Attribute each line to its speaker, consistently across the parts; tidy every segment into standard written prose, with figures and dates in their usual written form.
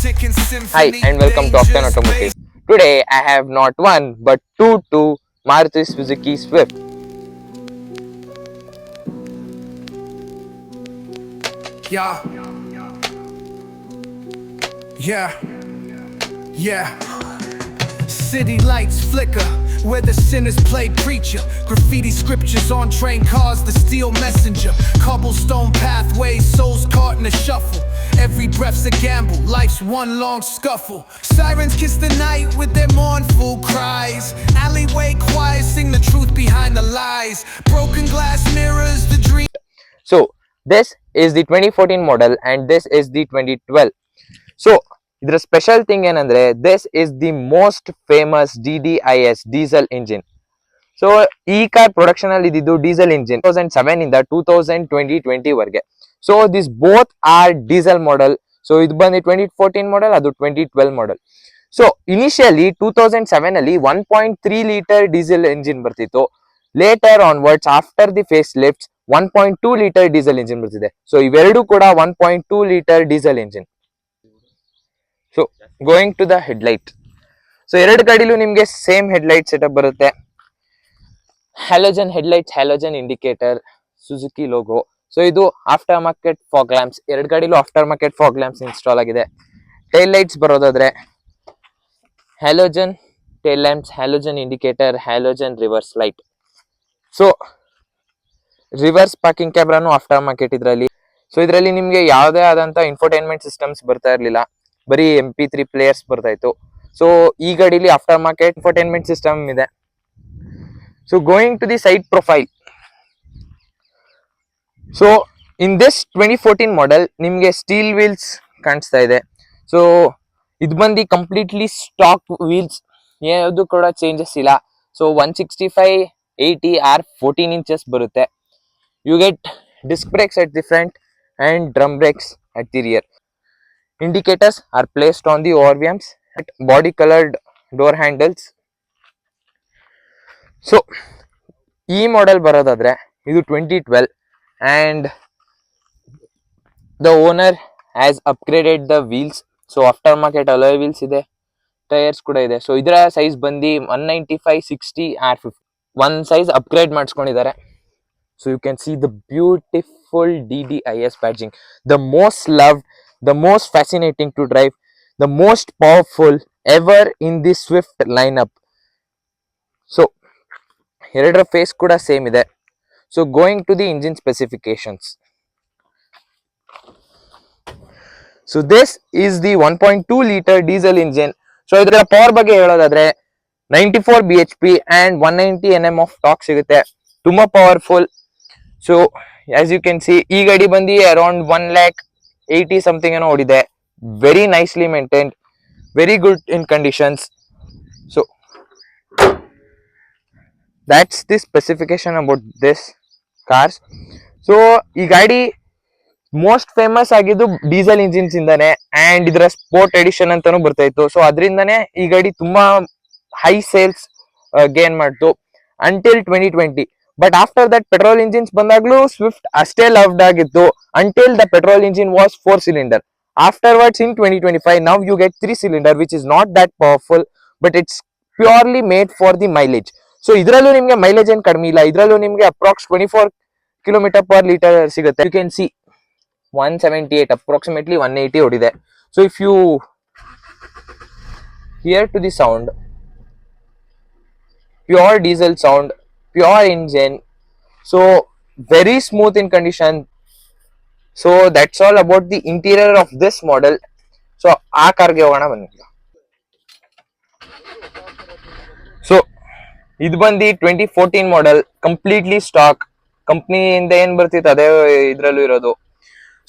Speaker 1: Hi and welcome to Octane Automotive. Today I have not one but two Maruti Suzuki Swift.
Speaker 2: Yeah, yeah, yeah. City lights flicker where the sinners play preacher. Graffiti scriptures on train cars, the steel messenger. Cobblestone pathways, souls caught in a shuffle. Every breath's a gamble, life's one long scuffle. Sirens kiss the night with their mournful cries. Alleyway choirs sing the truth behind the lies. Broken glass mirrors, the dream.
Speaker 1: So this is the 2014 model and this is the 2012. So ಇದರ special thing ಏನಂದ್ರೆ this is the most famous DDIS diesel engine. So ಈ car production ಅಲ್ಲಿ ಇದ್ದಿದ್ದು diesel engine 2007 ಇಂದ 2020 ವರೆಗೆ. So this both are diesel model. So ಇದು ಬಂದು 2014 model, ಅದು 2012 ಮಾಡೆಲ್. ಸೊ ಇನಿಷಿಯಲಿ 2007 ಅಲ್ಲಿ 1.3 ಲೀಟರ್ ಡೀಸೆಲ್ ಇಂಜಿನ್ ಬರ್ತಿತ್ತು. Later onwards after the face lifts 1.2 litre diesel engine ಬರ್ತಿದೆ. ಸೊ ಇವೆರಡು ಕೂಡ 1.2 litre diesel engine. So going to the headlight. So ಎರಡು ಗಾಡಿಲೂ ನಿಮ್ಗೆ ಸೇಮ್ ಹೆಡ್ಲೈಟ್ ಸೆಟಪ್ ಬರುತ್ತೆ. Halogen headlights, halogen indicator, Suzuki logo. So ಇದು after market fog lamps. ಎರಡು ಗಾಡಿಲೂ after market fog lamps install ಆಗಿದೆ. ಟೈಲ್ ಲೈಟ್ಸ್ ಬರೋದಾದ್ರೆ halogen tail lamps, halogen indicator, halogen reverse light. So reverse parking ಕ್ಯಾಮ್ರಾನು after market ಇದರಲ್ಲಿ. So ಇದರಲ್ಲಿ ನಿಮ್ಗೆ ಯಾವುದೇ ಆದಂತ ಇನ್ಫೋಟೈನ್ಮೆಂಟ್ ಸಿಸ್ಟಮ್ಸ್ ಬರ್ತಾ ಇರಲಿಲ್ಲ, ಬರೀ MP3 ಪ್ಲೇಯರ್ಸ್ ಬರ್ತಾ ಇತ್ತು. ಸೊ ಈ ಗಾಡಿಲಿ ಆಫ್ಟರ್ ಮಾರ್ಕೆಟ್ ಇನ್ಫೋಟೈನ್ಮೆಂಟ್ ಸಿಸ್ಟಮ್ ಇದೆ. So going to the side profile. So in this 2014 model ನಿಮ್ಗೆ ಸ್ಟೀಲ್ ವೀಲ್ಸ್ ಕಾಣಿಸ್ತಾ ಇದೆ. ಸೊ ಇದು ಬಂದು ಕಂಪ್ಲೀಟ್ಲಿ ಸ್ಟಾಕ್ ವೀಲ್ಸ್, ಯಾವುದು ಕೂಡ ಚೇಂಜಸ್ ಇಲ್ಲ. ಸೊ 165/80 14 ಇಂಚಸ್ ಬರುತ್ತೆ. You get disc brakes at the front and drum brakes at the rear. Indicators are placed on the ORVMs at body colored door handles. So ಈ model ಬರೋದಾದ್ರೆ ಇದು 2012 and the owner has upgraded the wheels. So after market alloy wheels ಇದೆ, tyres ಕೂಡ ಇದೆ. So ಇದರ size ಬಂದು 195/60 one size upgrade ಮಾಡಿಸ್ಕೊಂಡಿದ್ದಾರೆ. So you can see the beautiful DDIS badging, the most loved, the most fascinating to drive, the most powerful ever in the Swift lineup. So ಎರಡರ face ಕೂಡ same ಇದೆ. So going to the engine specifications. So this is the 1.2 liter diesel engine. So ಇದರ power ಬಗ್ಗೆ ಹೇಳೋದಾದ್ರೆ 94 bhp and 190 Nm of torque ಸಿಗುತ್ತೆ. ತುಂಬಾ powerful. So as you can see ಈ ಗಾಡಿ ಬಂದು ಅರೌಂಡ್ 1,80,000 ಸಮಥಿಂಗ್ ಏನೋ ಓಡಿದೆ. Very nicely maintained, very good in conditions. So that's the specification about this cars. So ಈ ಗಾಡಿ ಮೋಸ್ಟ್ ಫೇಮಸ್ ಆಗಿದ್ದು ಡೀಸೆಲ್ ಇಂಜಿನ್ಸ್ ಇಂದಾನೆ ಅಂಡ್ ಇದರ ಸ್ಪೋರ್ಟ್ ಎಡಿಷನ್ ಅಂತಾನು ಬರ್ತಾ ಇತ್ತು. ಸೊ ಅದರಿಂದಾನೇ ಈ ಗಾಡಿ ತುಂಬಾ ಹೈ ಸೇಲ್ಸ್ ಗೇನ್ ಮಾಡ್ತು until 2020. But after that petrol engines ಬಂದಾಗ್ಲೂ ಸ್ವಿಫ್ಟ್ ಅಷ್ಟೇ ಲವ್ಡ್ ಆಗಿತ್ತು until the petrol engine was 4 cylinder. Afterwards in 2025 now you get 3 cylinder which is not that powerful but it's purely made for the mileage. So ಇದರಲ್ಲೂ ನಿಮ್ಗೆ mileage ಏನ್ ಕಡಿಮೆ ಇಲ್ಲ. ಇದರಲ್ಲೂ ನಿಮ್ಗೆ ಅಪ್ರಾಕ್ಸ್ 24 km/liter ಸಿಗುತ್ತೆ. ಯು ಕ್ಯಾನ್ ಸಿ 178 ಅಪ್ರಾಕ್ಸಿಮೇಟ್ಲಿ 180 ಓಡಿದೆ. So if you hear to the sound, pure diesel sound, pure engine, so very smooth in condition. So that's all about the interior of this model. So ಆ ಕಾರ್ಗೆ ಹೋಗೋಣ ಬನ್ನಿ. So ಇದು ಬಂದು 2014 model, completely stock. ಕಂಪ್ನಿಯಿಂದ ಏನ್ ಬರ್ತಿತ್ತು ಅದೇ ಇದ್ರಲ್ಲೂ ಇರೋದು.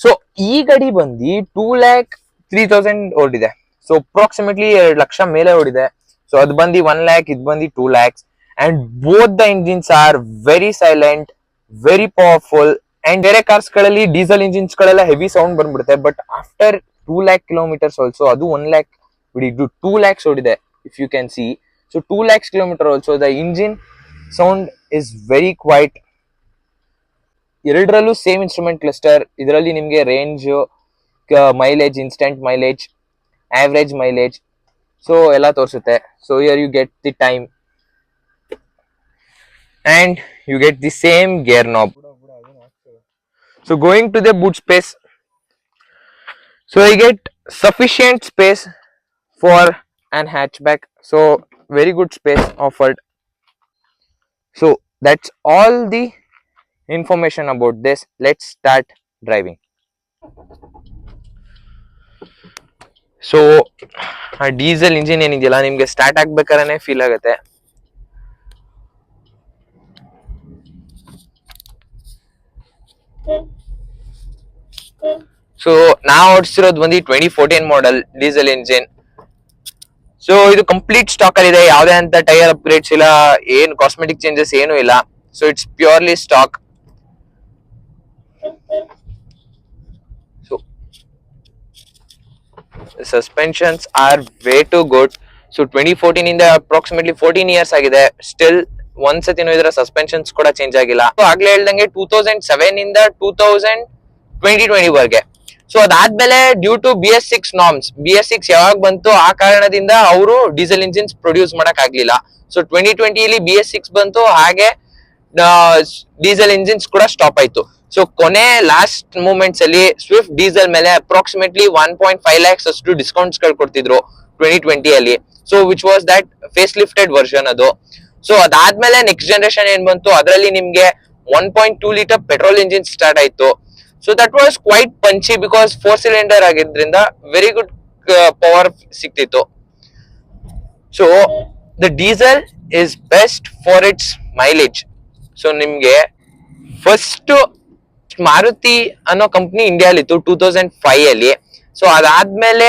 Speaker 1: So ಈ ಗಾಡಿ ಬಂದು 2,03,000 ಓಡಿದೆ. ಸೊ ಅಪ್ರಾಕ್ಸಿಮೇಟ್ಲಿ 2 ಲಕ್ಷ ಮೇಲೆ ಓಡಿದೆ. ಸೊ ಅದು ಬಂದು 1 lakh, ಇದು ಬಂದು 2 lakhs. And both the engines are very silent, very powerful. And ಬೇರೆ ಕಾರ್ಸ್ ಗಳಲ್ಲಿ ಡೀಸೆಲ್ ಇಂಜಿನ್ಸ್ ಗಳೆಲ್ಲ ಹೆವಿ ಸೌಂಡ್ ಬಂದ್ಬಿಡುತ್ತೆ. But after 2 lakh kilometers also, ಅದು 1 lakh ಬಿಡಿ, 2 lakhs ಓಡಿದೆ if you can see. So 2 lakhs kilometer also the engine sound is very quiet. ಎರಡರಲ್ಲೂ same instrument cluster. ಇದರಲ್ಲಿ ನಿಮ್ಗೆ range, mileage, instant mileage average mileage, so ಎಲ್ಲ ತೋರಿಸುತ್ತೆ. So here you get the time and you get the same gear knob. So going to the boot space, so I get sufficient space for an hatchback, so very good space offered. So that's all the information about this. Let's start driving. So ಆ diesel engine ಏನಿದೆಯಲ್ಲ ನಿಮ್ಗೆ start ಆಗ್ಬೇಕಾದ್ರೆ feel ಆಗುತ್ತೆ. So ನಾವು ಓಡಿಸಿರೋದು ಬಂದು 2014 model diesel engine. So ಇದು complete stock ಅಲ್ಲಿ ಇದೆ, ಯಾವುದೇ ಅಂತ ಟೈರ್ ಅಪ್ಗ್ರೇಡ್ಸ್ ಇಲ್ಲ, ಏನ್ ಕಾಸ್ಮೆಟಿಕ್ ಚೇಂಜಸ್ ಏನು ಇಲ್ಲ. So it's purely stock. Suspensions are way too good. So 2014 ಇಂದ ಅಪ್ರಾಕ್ಸಿಮೇಟ್ಲಿ 14 ಇಯರ್ಸ್ ಆಗಿದೆ, ಸ್ಟಿಲ್ ಒಂದ್ಸತಿನೂ ಇದರ ಸಸ್ಪೆನ್ಷನ್ಸ್ ಕೂಡ ಚೇಂಜ್ ಆಗಿಲ್ಲ. ಆಗ್ಲೇ ಹೇಳ್ದಂಗೆ 2007 ಇಂದ 2020 ವರೆಗೆ. ಸೊ ಅದಾದ್ಮೇಲೆ due to BS6 norms, BS6 ಯಾವಾಗ ಬಂತು ಆ ಕಾರಣದಿಂದ ಅವರು ಡೀಸೆಲ್ ಇಂಜಿನ್ಸ್ ಪ್ರೊಡ್ಯೂಸ್ ಮಾಡಕ್ ಆಗ್ಲಿಲ್ಲ. ಸೊ 2020 BS6 ಬಂತು, ಹಾಗೆ ಡೀಸೆಲ್ ಇಂಜಿನ್ಸ್ ಕೂಡ ಸ್ಟಾಪ್ ಆಯ್ತು. ಸೊ ಕೊನೆ ಲಾಸ್ಟ್ ಮೂಮೆಂಟ್ಸ್ ಅಲ್ಲಿ ಸ್ವಿಫ್ಟ್ ಡೀಸೆಲ್ ಮೇಲೆ ಅಪ್ರಾಕ್ಸಿಮೇಟ್ಲಿ 1.5 lakhs ಅಷ್ಟು ಡಿಸ್ಕೌಂಟ್ಸ್ ಗಳು ಕೊಡ್ತಿದ್ರು 2020 ಅಲ್ಲಿ. So which was that face lifted version ಅದು. ಸೊ ಅದಾದ್ಮೇಲೆ ನೆಕ್ಸ್ಟ್ ಜನರೇಷನ್ ಏನ್ ಬಂತು, ಅದರಲ್ಲಿ ನಿಮ್ಗೆ 1.2 ಲೀಟರ್ ಪೆಟ್ರೋಲ್ ಇಂಜಿನ್ ಸ್ಟಾರ್ಟ್ ಆಯ್ತು. So that was quite punchy because 4 cylinder ಆಗಿದ್ರಿಂದ ವೆರಿ ಗುಡ್ ಪವರ್ ಸಿಕ್ತಿತ್ತು. So the diesel is best for its mileage. So ನಿಮ್ಗೆ ಫಸ್ಟ್ ಮಾರುತಿ ಅನ್ನೋ ಕಂಪ್ನಿ ಇಂಡಿಯಾಲಿತ್ತು 2005 ಅಲ್ಲಿ. ಸೊ ಅದಾದ್ಮೇಲೆ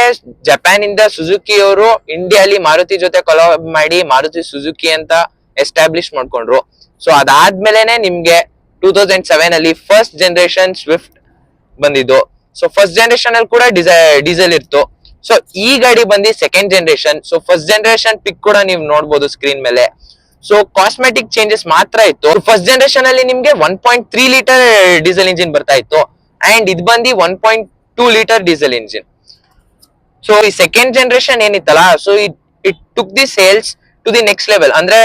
Speaker 1: ಜಪಾನ್ ಇಂದ ಸುಜುಕಿ ಅವರು ಇಂಡಿಯಾಲಿ ಮಾರುತಿ ಜೊತೆ ಕೊಲಾಬ್ ಮಾಡಿ ಮಾರುತಿ ಸುಜುಕಿ ಅಂತ ಎಸ್ಟಾಬ್ಲಿಷ್ ಮಾಡ್ಕೊಂಡ್ರು. ಸೊ ಅದಾದ್ಮೇಲೆನೆ ನಿಮ್ಗೆ 2007 ಅಲ್ಲಿ ಫಸ್ಟ್ ಜನರೇಷನ್ ಸ್ವಿಫ್ಟ್ ಬಂದಿದ್ದು. ಸೊ ಫಸ್ಟ್ ಜನರೇಷನ್ ಅಲ್ಲಿ ಕೂಡ ಡೀಸೆಲ್ ಇತ್ತು. ಸೊ ಈ ಗಾಡಿ ಬಂದು second generation. So first generation pic ಕೂಡ ನೀವು ನೋಡ್ಬೋದು ಸ್ಕ್ರೀನ್ ಮೇಲೆ. ಸೊ ಕಾಸ್ಮೆಟಿಕ್ ಚೇಂಜಸ್ ಮಾತ್ರ ಇತ್ತು. ಫಸ್ಟ್ ಜನರೇಷನ್ ಅಲ್ಲಿ ನಿಮ್ಗೆ 1.3 ಲೀಟರ್ ಡೀಸೆಲ್ ಇಂಜಿನ್ ಬರ್ತಾ ಇತ್ತು, ಅಂಡ್ ಇದು ಬಂದು 1.2 ಲೀಟರ್ ಡೀಸೆಲ್ ಇಂಜಿನ್. ಸೊ ಈ ಸೆಕೆಂಡ್ ಜನರೇಷನ್ ಏನಿತ್ತಲ್ಲ, so it took the sales to the next level. ಅಂದ್ರೆ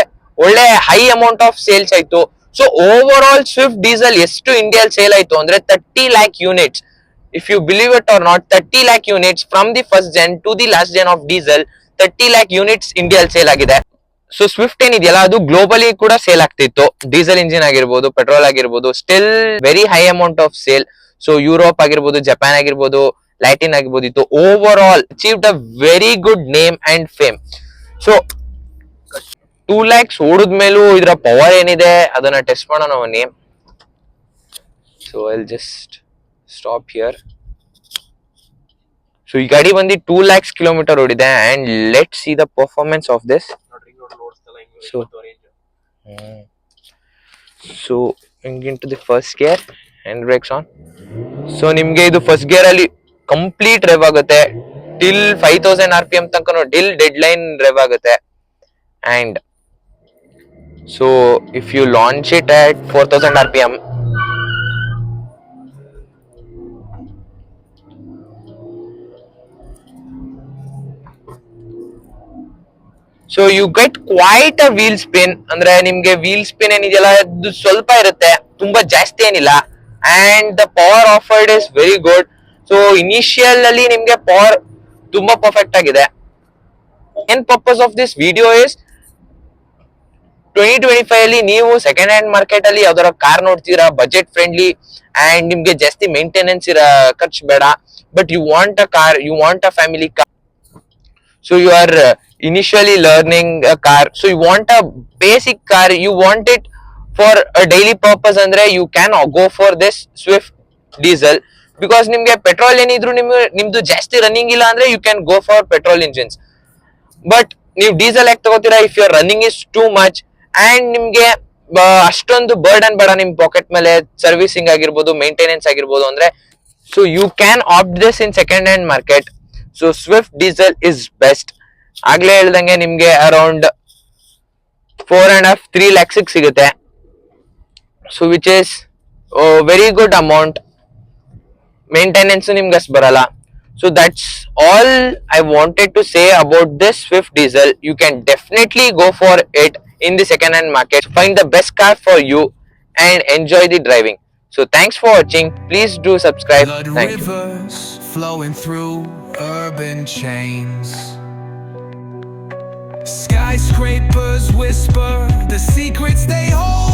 Speaker 1: ಒಳ್ಳೆ ಹೈ ಅಮೌಂಟ್ ಆಫ್ ಸೇಲ್ಸ್ ಆಯ್ತು. So overall Swift diesel ಎಷ್ಟು ಇಂಡಿಯಾಲ್ ಸೇಲ್ ಆಯ್ತು ಅಂದ್ರೆ 30 lakh units. If you believe it or not, 30 lakh units from the first gen to the last gen of diesel, 30 lakh units ಇಂಡಿಯಾಲ್ sale ಆಗಿದೆ. So Swift ಏನಿದೆಯಲ್ಲ ಅದು globally ಕೂಡ sale ಆಗ್ತಿತ್ತು, ಡೀಸೆಲ್ ಇಂಜಿನ್ ಆಗಿರ್ಬೋದು, ಪೆಟ್ರೋಲ್ ಆಗಿರ್ಬೋದು, still very high amount of sale. So Europe ಆಗಿರ್ಬೋದು, Japan ಆಗಿರ್ಬೋದು, ಲ್ಯಾಟಿನ್ ಆಗಿರ್ಬೋದು, ಇತ್ತು over all achieved a very good name and fame. So 2 lakhs ಓಡಿದ್ಮೇಲೂ ಇದರ ಪವರ್ ಏನಿದೆ ಅದನ್ನ ಟೆಸ್ಟ್ ಮಾಡೋಣ ಬನ್ನಿ. So I will just stop here. So ಈ ಗಾಡಿ ಬಂದು 2 lakhs ಕಿಲೋಮೀಟರ್ ಓಡಿದೆ, and let see the performance of this. So into the first gear, hand brakes on. So ನಿಮ್ಗೆ ಇದು ಫಸ್ಟ್ ಗೇರ್ ಅಲ್ಲಿ ಕಂಪ್ಲೀಟ್ ರೆವ್ ಆಗುತ್ತೆ ಟಿಲ್ 5000 RPM ತನಕ till dead line rev ಆಗುತ್ತೆ. And so if you launch it at 4000 RPM, so you get quite a wheel spin. ಅಂದ್ರೆ ನಿಮ್ಗೆ wheel spin ಏನಿದೆಯಲ್ಲ ಅದು ಸ್ವಲ್ಪ ಇರುತ್ತೆ, ತುಂಬಾ ಜಾಸ್ತಿ ಏನಿಲ್ಲ. And the power offered is very good. So initial ಅಲ್ಲಿ ನಿಮ್ಗೆ ಪವರ್ ತುಂಬಾ ಪರ್ಫೆಕ್ಟ್ ಆಗಿದೆ. ಏನ್ purpose of this video is 2025 ಅಲ್ಲಿ ನೀವು ಸೆಕೆಂಡ್ ಹ್ಯಾಂಡ್ ಮಾರ್ಕೆಟ್ ಅಲ್ಲಿ ಯಾವ್ದಾರ ಕಾರ್ ನೋಡ್ತೀರಾ ಬಜೆಟ್ ಫ್ರೆಂಡ್ಲಿ ಅಂಡ್ ನಿಮ್ಗೆ ಜಾಸ್ತಿ ಮೇಂಟೆನೆನ್ಸ್ ಇರೋ ಖರ್ಚು ಬೇಡ, but you want a car, you want a family car. So you are initially learning a car, so you want a basic car, you want it for a daily purpose, andre you can go for this Swift diesel, because nimge petrol enidru nimdu ಜಾಸ್ತಿ running ಇಲ್ಲ ಅಂದ್ರೆ you can go for petrol engines. But ನೀವು diesel ಯಾಕೆ ತಗೋತೀರಾ if your running is too much and ನಿಮ್ಗೆ ಅಷ್ಟೊಂದು burden ಬೇಡ ನಿಮ್ packet ಮೇಲೆ, ಸರ್ವಿಸಿಂಗ್ ಆಗಿರ್ಬೋದು, ಮೇಂಟೆನೆನ್ಸ್ ಆಗಿರ್ಬೋದು ಅಂದ್ರೆ. So you can opt this in second hand market. So Swift diesel is best. ಆಗ್ಲೇ ಹೇಳ್ದಂಗೆ ನಿಮ್ಗೆ ಅರೌಂಡ್ 4.5-3 lakhs ಸಿಗುತ್ತೆ. So which is very good amount. Maintenance ನಿಮ್ಗೆ ಅಷ್ಟು ಬರಲ್ಲ. So that's all I wanted to say about this Swift Diesel. You can definitely go for it in the second hand market. Find the best car for you and enjoy the driving. So thanks for watching. Please do subscribe.
Speaker 2: Blood
Speaker 1: Thank you.
Speaker 2: rivers flowing through urban chains. Skyscrapers whisper the secrets they hold.